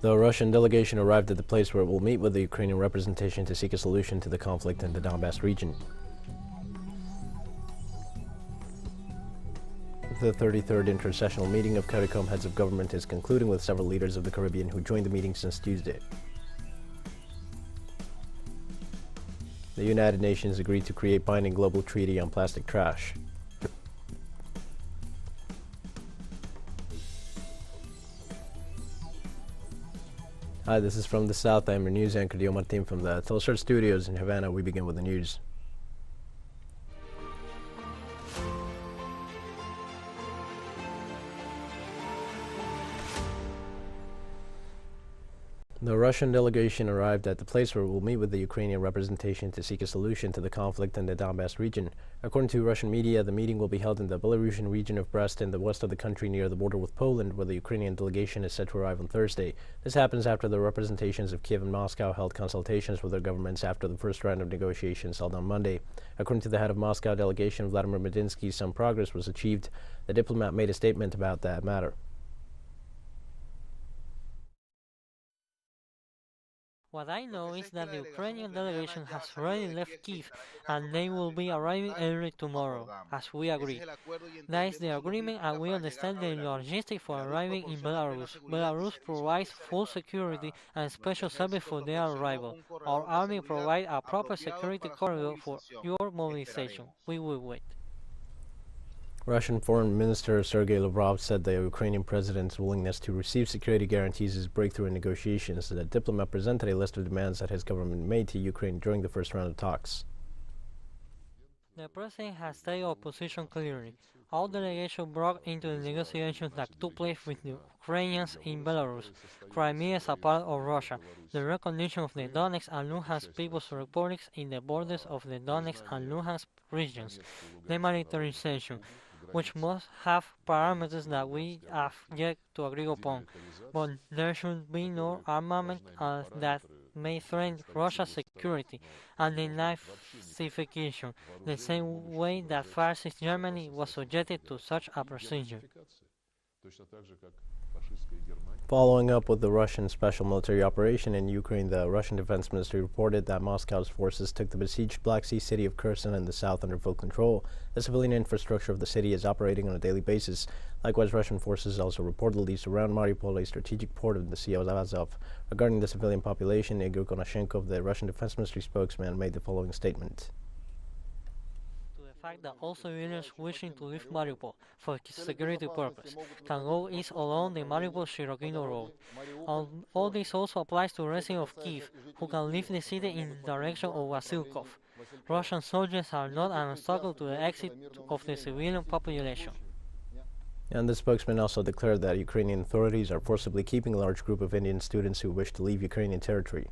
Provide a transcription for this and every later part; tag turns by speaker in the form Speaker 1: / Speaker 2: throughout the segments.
Speaker 1: The Russian delegation arrived at the place where it will meet with the Ukrainian representation to seek a solution to the conflict in the Donbass region. The 33rd inter-sessional meeting of CARICOM heads of government is concluding with several leaders of the Caribbean who joined the meeting since Tuesday. The United Nations agreed to create binding global treaty on plastic trash. Hi, this is From the South. I'm your news anchor, Dio Martin, from the Telesur Studios in Havana. We begin with the news. The Russian delegation arrived at the place where it will meet with the Ukrainian representation to seek a solution to the conflict in the Donbass region. According to Russian media, the meeting will be held in the Belarusian region of Brest in the west of the country near the border with Poland, where the Ukrainian delegation is set to arrive on Thursday. This happens after the representations of Kiev and Moscow held consultations with their governments after the first round of negotiations held on Monday. According to the head of Moscow delegation, Vladimir Medinsky, some progress was achieved. The diplomat made a statement about that matter.
Speaker 2: What I know is that the Ukrainian delegation has already left Kiev and they will be arriving early tomorrow, as we agreed. That is the agreement and we understand the logistics for arriving in Belarus. Belarus provides full security and special service for their arrival. Our army provides a proper security corridor for your mobilization. We will wait.
Speaker 1: Russian Foreign Minister Sergei Lavrov said the Ukrainian president's willingness to receive security guarantees is breakthrough in negotiations. The diplomat presented a list of demands that his government made to Ukraine during the first round of talks.
Speaker 2: The president has stated our position clearly. All delegations brought into the negotiations that took place with the Ukrainians in Belarus. Crimea is a part of Russia. The recognition of the Donetsk and Luhansk People's Republics in the borders of the Donetsk and Luhansk regions. Demilitarization, which must have parameters that we have yet to agree upon. But there should be no armament that may threaten Russia's security, and the Nazification, the same way that Fascist Germany was subjected to such a procedure.
Speaker 1: Following up with the Russian special military operation in Ukraine, the Russian Defense Ministry reported that Moscow's forces took the besieged Black Sea city of Kherson in the south under full control. The civilian infrastructure of the city is operating on a daily basis. Likewise, Russian forces also reportedly surround Mariupol, a strategic port of the Sea of Azov. Regarding the civilian population, Igor Konashenkov, the Russian Defense Ministry spokesman, made the following statement.
Speaker 2: The fact that all civilians wishing to leave Mariupol for security purposes can go east along the Mariupol-Shirokino road. All this also applies to residents of Kiev who can leave the city in the direction of Vasilkov. Russian soldiers are not an obstacle to the exit of the civilian population.
Speaker 1: And the spokesman also declared that Ukrainian authorities are forcibly keeping a large group of Indian students who wish to leave Ukrainian territory.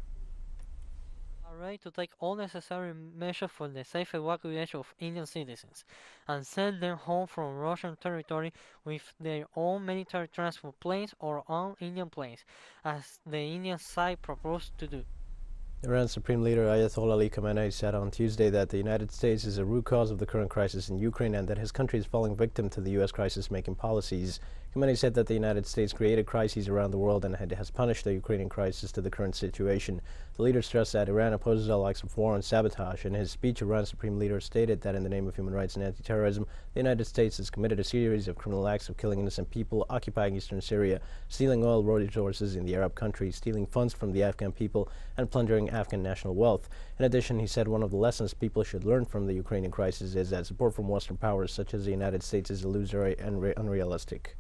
Speaker 2: Ready to take all necessary measures for the safe evacuation of Indian citizens and send them home from Russian territory with their own military transport planes or on Indian planes, as the Indian side proposed to do.
Speaker 1: Iran's Supreme Leader Ayatollah Ali Khamenei said on Tuesday that the United States is a root cause of the current crisis in Ukraine and that his country is falling victim to the U.S. crisis-making policies. Khamenei said that the United States created crises around the world and has punished the Ukrainian crisis to the current situation. The leader stressed that Iran opposes all acts of war and sabotage. In his speech, Iran's Supreme Leader stated that in the name of human rights and anti-terrorism, the United States has committed a series of criminal acts of killing innocent people, occupying eastern Syria, stealing oil resources in the Arab countries, stealing funds from the Afghan people, and plundering Afghan national wealth. In addition, he said one of the lessons people should learn from the Ukrainian crisis is that support from Western powers such as the United States is illusory and unrealistic.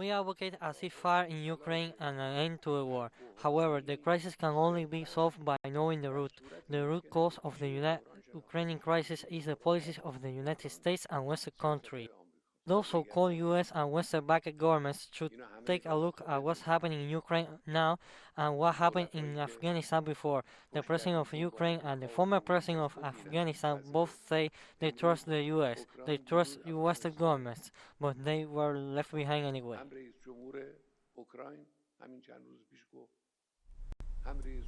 Speaker 2: We advocate a ceasefire in Ukraine and an end to the war. However, the crisis can only be solved by knowing the root. The root cause of the Ukrainian crisis is the policies of the United States and Western countries. Those so-called U.S. and Western-backed governments should take a look at what's happening in Ukraine now and what happened in Afghanistan before. The president of Ukraine and the former president of Afghanistan both say they trust the U.S., they trust Western governments, but they were left behind anyway.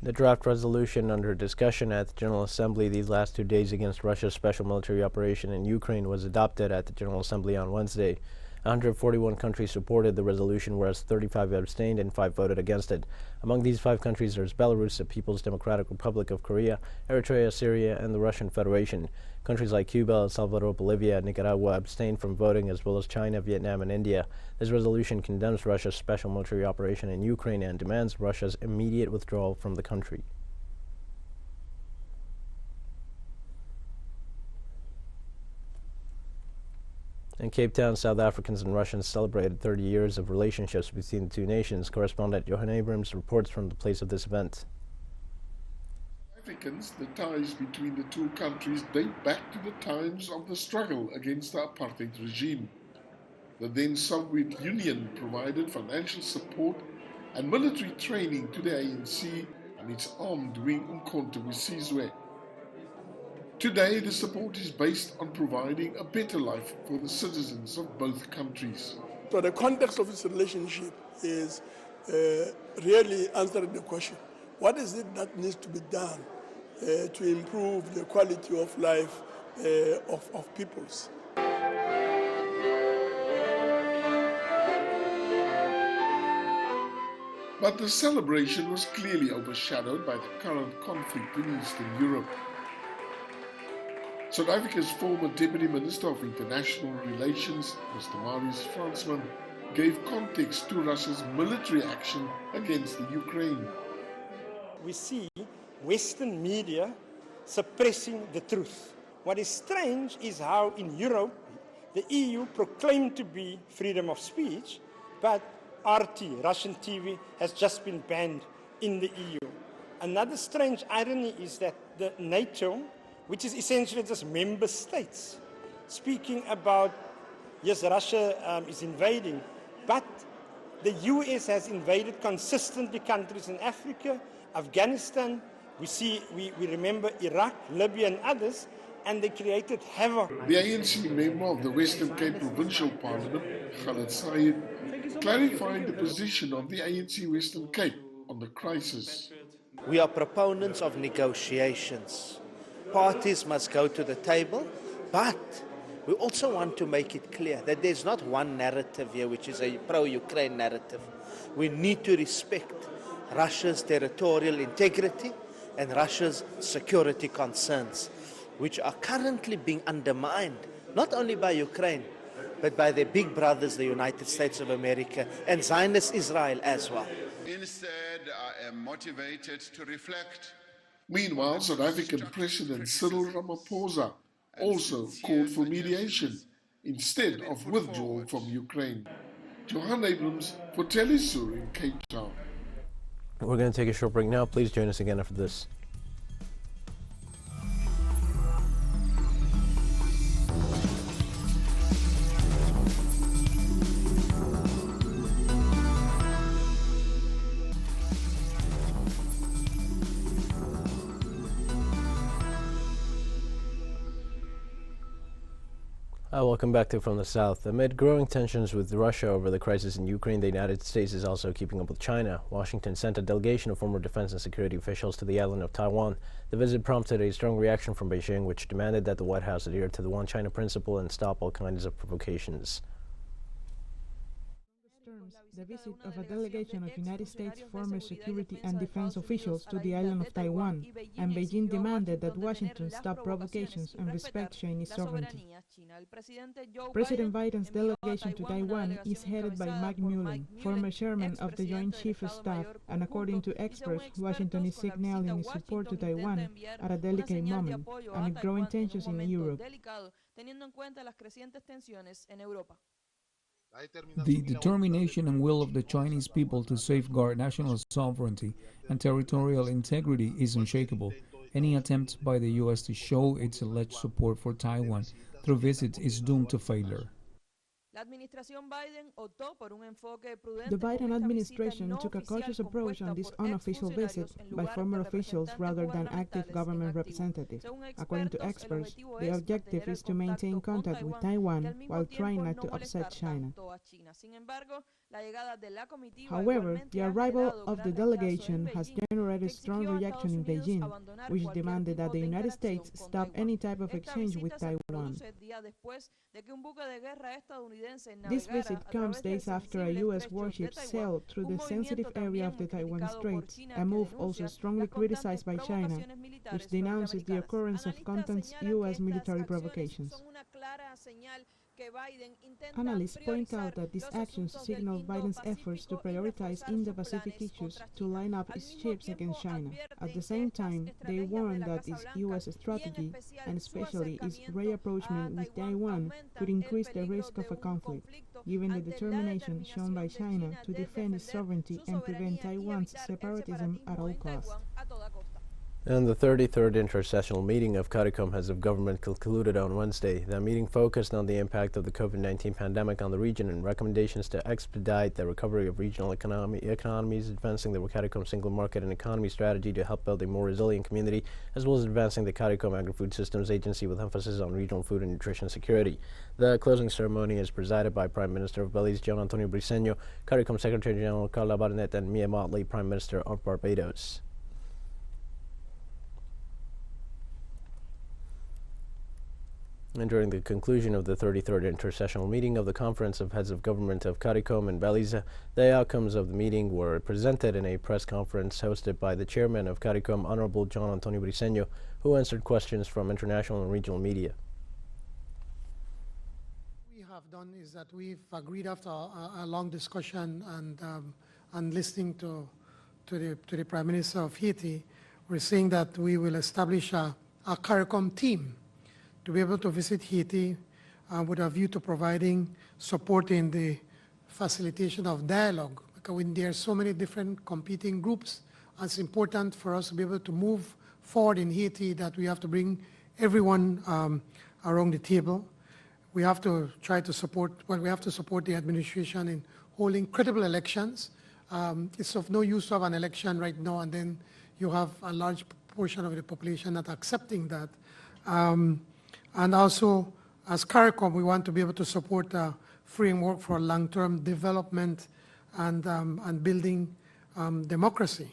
Speaker 1: The draft resolution under discussion at the General Assembly these last 2 days against Russia's special military operation in Ukraine was adopted at the General Assembly on Wednesday. 141 countries supported the resolution, whereas 35 abstained and 5 voted against it. Among these 5 countries, there's Belarus, the People's Democratic Republic of Korea, Eritrea, Syria, and the Russian Federation. Countries like Cuba, El Salvador, Bolivia, and Nicaragua abstained from voting, as well as China, Vietnam, and India. This resolution condemns Russia's special military operation in Ukraine and demands Russia's immediate withdrawal from the country. In Cape Town, South Africans and Russians celebrated 30 years of relationships between the two nations. Correspondent Johan Abrams reports from the place of this event.
Speaker 3: Africans, the ties between the two countries date back to the times of the struggle against the apartheid regime. The then Soviet Union provided financial support and military training to the ANC and its armed wing Umkhonto we Sizwe. Today, the support is based on providing a better life for the citizens of both countries.
Speaker 4: So the context of this relationship is really answering the question, what is it that needs to be done to improve the quality of life of peoples?
Speaker 3: But the celebration was clearly overshadowed by the current conflict in Eastern Europe. South Africa's former Deputy Minister of International Relations, Mr. Marius Fransman, gave context to Russia's military action against the Ukraine.
Speaker 5: We see Western media suppressing the truth. What is strange is how in Europe, the EU proclaimed to be freedom of speech, but RT, Russian TV, has just been banned in the EU. Another strange irony is that the NATO, which is essentially just member states, speaking about, yes, Russia is invading, but the US has invaded consistently countries in Africa, Afghanistan, we remember Iraq, Libya and others, and they created havoc.
Speaker 3: The ANC member of the Western Cape Provincial Parliament, Khaled Said, clarified the position of the ANC Western Cape on the crisis.
Speaker 6: We are proponents of negotiations. Parties must go to the table, but we also want to make it clear that there's not one narrative here which is a pro-Ukraine narrative. We need to respect Russia's territorial integrity and Russia's security concerns, which are currently being undermined, not only by Ukraine, but by their big brothers, the United States of America, and Zionist Israel as well.
Speaker 7: Instead, I am motivated to reflect.
Speaker 3: Meanwhile, South African President Cyril Ramaphosa also called for mediation instead of withdrawal from Ukraine. Johan Abrams for Telesur in Cape Town.
Speaker 1: We're going to take a short break now. Please join us again after this. Welcome back to From the South. Amid growing tensions with Russia over the crisis in Ukraine, the United States is also keeping up with China. Washington sent a delegation of former defense and security officials to the island of Taiwan. The visit prompted a strong reaction from Beijing, which demanded that the White House adhere to the One China principle and stop all kinds of provocations.
Speaker 8: The visit of a delegation of United States former security and defense officials to the island of Taiwan, and Beijing demanded that Washington stop provocations and respect Chinese sovereignty. President Biden's delegation to Taiwan is headed by Mike Mullen, former chairman of the Joint Chiefs of Staff, and according to experts, Washington is signaling its support to Taiwan at a delicate moment amid growing tensions in Europe.
Speaker 9: The determination and will of the Chinese people to safeguard national sovereignty and territorial integrity is unshakable. Any attempt by the U.S. to show its alleged support for Taiwan through visits is doomed to failure.
Speaker 8: The Biden administration took a cautious approach on this unofficial visit by former officials rather than active government representatives. According to experts, the objective is to maintain contact with Taiwan while trying not to upset China. However, the arrival of the delegation has generated strong reaction in Beijing, which demanded that the United States stop any type of exchange with Taiwan. This visit comes days after a U.S. warship sailed through the sensitive area of the Taiwan Straits, a move also strongly criticized by China, which denounces the occurrence of constant U.S. military provocations. Analysts point out that these actions signal Biden's efforts to prioritize Indo-Pacific issues to line up its ships against China. At the same time, they warn that its U.S. strategy, and especially its rapprochement with Taiwan, could increase the risk of a conflict, given the determination shown by China to defend its sovereignty and prevent Taiwan's separatism at all costs.
Speaker 1: And the 33rd inter-sessional meeting of CARICOM Heads of Government concluded on Wednesday. The meeting focused on the impact of the COVID-19 pandemic on the region and recommendations to expedite the recovery of regional economies, advancing the CARICOM single market and economy strategy to help build a more resilient community, as well as advancing the CARICOM Agri-Food Systems Agency with emphasis on regional food and nutrition security. The closing ceremony is presided by Prime Minister of Belize, John Antonio Briceño, CARICOM Secretary General Carla Barnett, and Mia Motley, Prime Minister of Barbados. And during the conclusion of the 33rd inter-sessional meeting of the Conference of Heads of Government of CARICOM and Belize, the outcomes of the meeting were presented in a press conference hosted by the chairman of CARICOM, Honorable John Antonio Briceño, who answered questions from international and regional media.
Speaker 10: What we have done is that we've agreed after a long discussion and listening to the Prime Minister of Haiti, we're saying that we will establish a CARICOM team to be able to visit Haiti with a view to providing support in the facilitation of dialogue. Because when there are so many different competing groups, it's important for us to be able to move forward in Haiti that we have to bring everyone around the table. We have to try to support, we have to support the administration in holding credible elections. It's of no use to have an election right now and then you have a large portion of the population not accepting that. And also, as CARICOM, we want to be able to support a framework for long-term development and building democracy.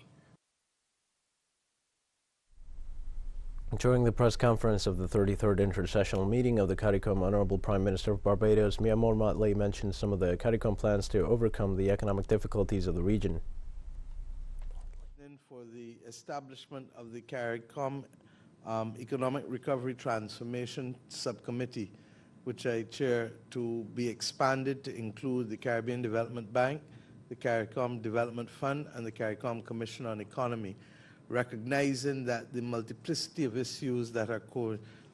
Speaker 1: During the press conference of the 33rd inter-sessional meeting of the CARICOM, Honorable Prime Minister of Barbados, Mia Motley, mentioned some of the CARICOM plans to overcome the economic difficulties of the region.
Speaker 6: For the establishment of the CARICOM Economic Recovery Transformation Subcommittee, which I chair, to be expanded to include the Caribbean Development Bank, the CARICOM Development Fund, and the CARICOM Commission on Economy, recognizing that the multiplicity of issues that are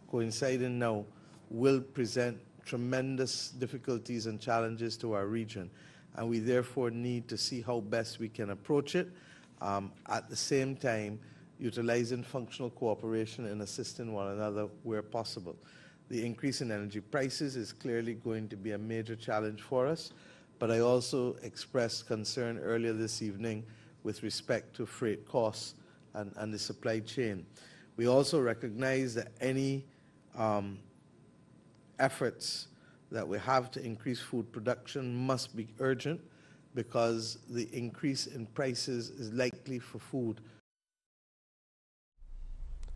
Speaker 6: coinciding now will present tremendous difficulties and challenges to our region. And we therefore need to see how best we can approach it, at the same time utilizing functional cooperation and assisting one another where possible. The increase in energy prices is clearly going to be a major challenge for us, but I also expressed concern earlier this evening with respect to freight costs and the supply chain. We also recognize that any efforts that we have to increase food production must be urgent because the increase in prices is likely for food.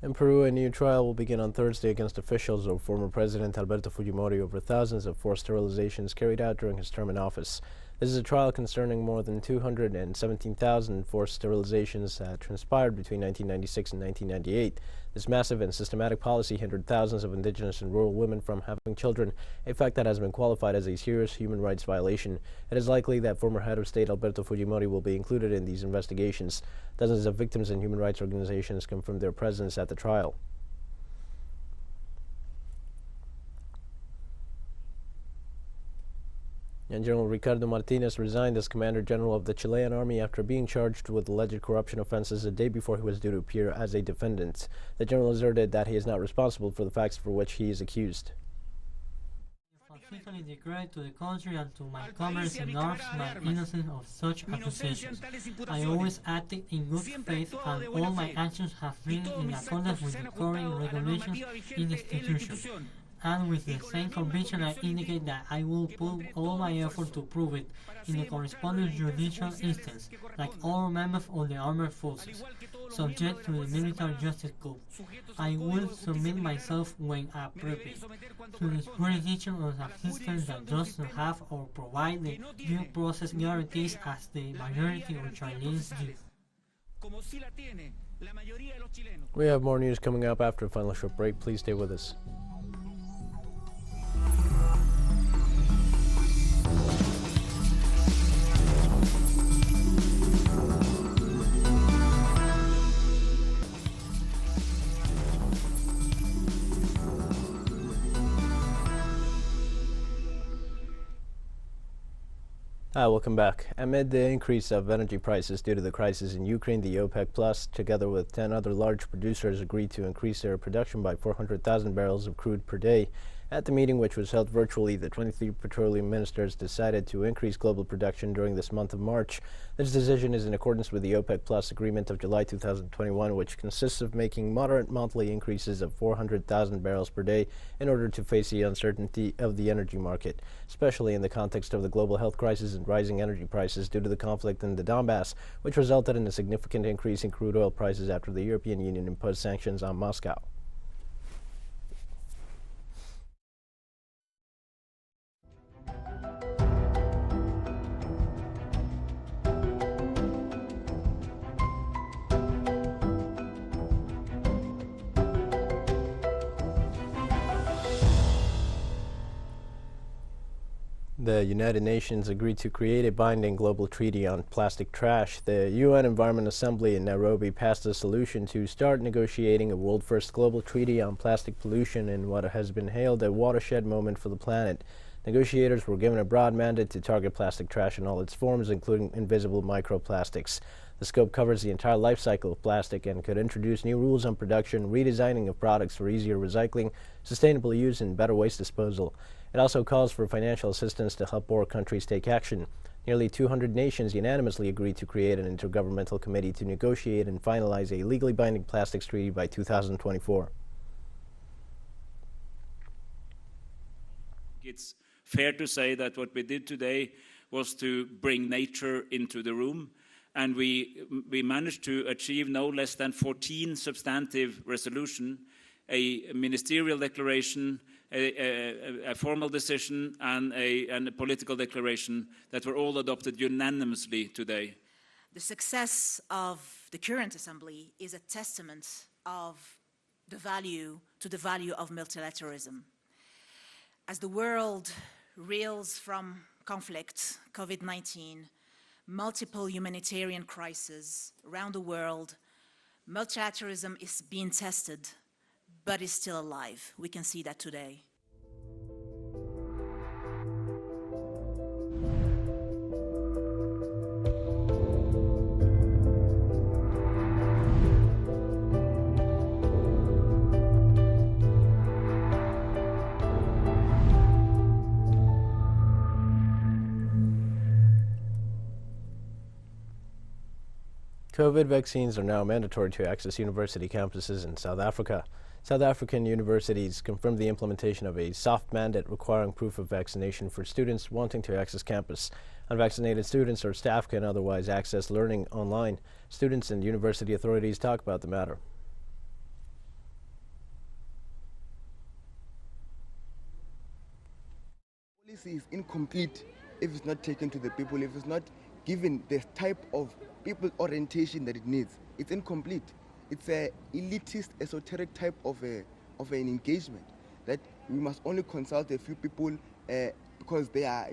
Speaker 1: In Peru, a new trial will begin on Thursday against officials of former President Alberto Fujimori over thousands of forced sterilizations carried out during his term in office. This is a trial concerning more than 217,000 forced sterilizations that transpired between 1996 and 1998. This massive and systematic policy hindered thousands of indigenous and rural women from having children, a fact that has been qualified as a serious human rights violation. It is likely that former head of state Alberto Fujimori will be included in these investigations. Dozens of victims and human rights organizations confirmed their presence at the trial. And General Ricardo Martinez resigned as Commander General of the Chilean Army after being charged with alleged corruption offenses a day before he was due to appear as a defendant. The general asserted that he is not responsible for the facts for which he is accused.
Speaker 2: I officially declare to the country and to my comrades in arms my innocence of such accusations. I always acted in good faith and all my actions have been in accordance with the current regulations in the institution. And with the same conviction, I indicate that I will put all my effort to prove it in the corresponding judicial instance, like all members of the armed forces, subject to the military justice code. I will submit myself when appropriate to the jurisdiction of a system that does not have or provide the due process guarantees as the majority of Chinese do.
Speaker 1: We have more news coming up after a final short break. Please stay with us. Hi, welcome back. Amid the increase of energy prices due to the crisis in Ukraine, the OPEC Plus, together with 10 other large producers, agreed to increase their production by 400,000 barrels of crude per day. At the meeting, which was held virtually, the 23 petroleum ministers decided to increase global production during this month of March. This decision is in accordance with the OPEC Plus agreement of July 2021, which consists of making moderate monthly increases of 400,000 barrels per day in order to face the uncertainty of the energy market, especially in the context of the global health crisis and rising energy prices due to the conflict in the Donbass, which resulted in a significant increase in crude oil prices after the European Union imposed sanctions on Moscow. The United Nations agreed to create a binding global treaty on plastic trash. The UN Environment Assembly in Nairobi passed a solution to start negotiating a world-first global treaty on plastic pollution in what has been hailed a watershed moment for the planet. Negotiators were given a broad mandate to target plastic trash in all its forms, including invisible microplastics. The scope covers the entire life cycle of plastic and could introduce new rules on production, redesigning of products for easier recycling, sustainable use, and better waste disposal. It also calls for financial assistance to help more countries take action. Nearly 200 nations unanimously agreed to create an intergovernmental committee to negotiate and finalize a legally binding plastics treaty by 2024.
Speaker 11: It's fair to say that what we did today was to bring nature into the room, and we managed to achieve no less than 14 substantive resolutions, a ministerial declaration, a formal decision, and a political declaration that were all adopted unanimously today.
Speaker 12: The success of the current assembly is a testament of the value of multilateralism. As the world reels from conflict, COVID-19, multiple humanitarian crises around the world, multilateralism is being tested, but is still alive. We can see that today.
Speaker 1: COVID vaccines are now mandatory to access university campuses in South Africa. South African universities confirmed the implementation of a soft mandate requiring proof of vaccination for students wanting to access campus. Unvaccinated students or staff can otherwise access learning online. Students and university authorities talk about the matter.
Speaker 13: Policy is incomplete if it's not taken to the people, if it's not given the type of people orientation that it needs. It's incomplete. It's an elitist, esoteric type of an engagement that we must only consult a few people because they are,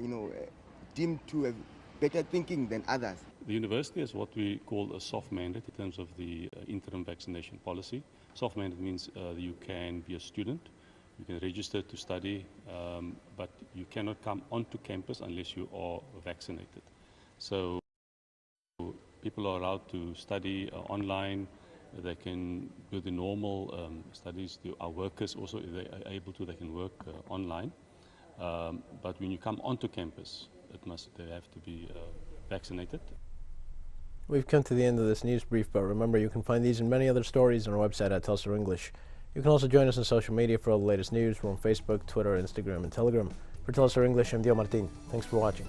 Speaker 13: deemed to have better thinking than others.
Speaker 14: The university has what we call a soft mandate in terms of the interim vaccination policy. Soft mandate means you can be a student, you can register to study, but you cannot come onto campus unless you are vaccinated. So people are allowed to study online. They can do the normal studies. Our workers also, if they are able to, they can work online. But when you come onto campus, they have to be vaccinated.
Speaker 1: We've come to the end of this news brief, but remember you can find these and many other stories on our website at Tulsa English. You can also join us on social media for all the latest news. We're on Facebook, Twitter, Instagram, and Telegram. For Tell Us Our English, I'm Dio Martin. Thanks for watching.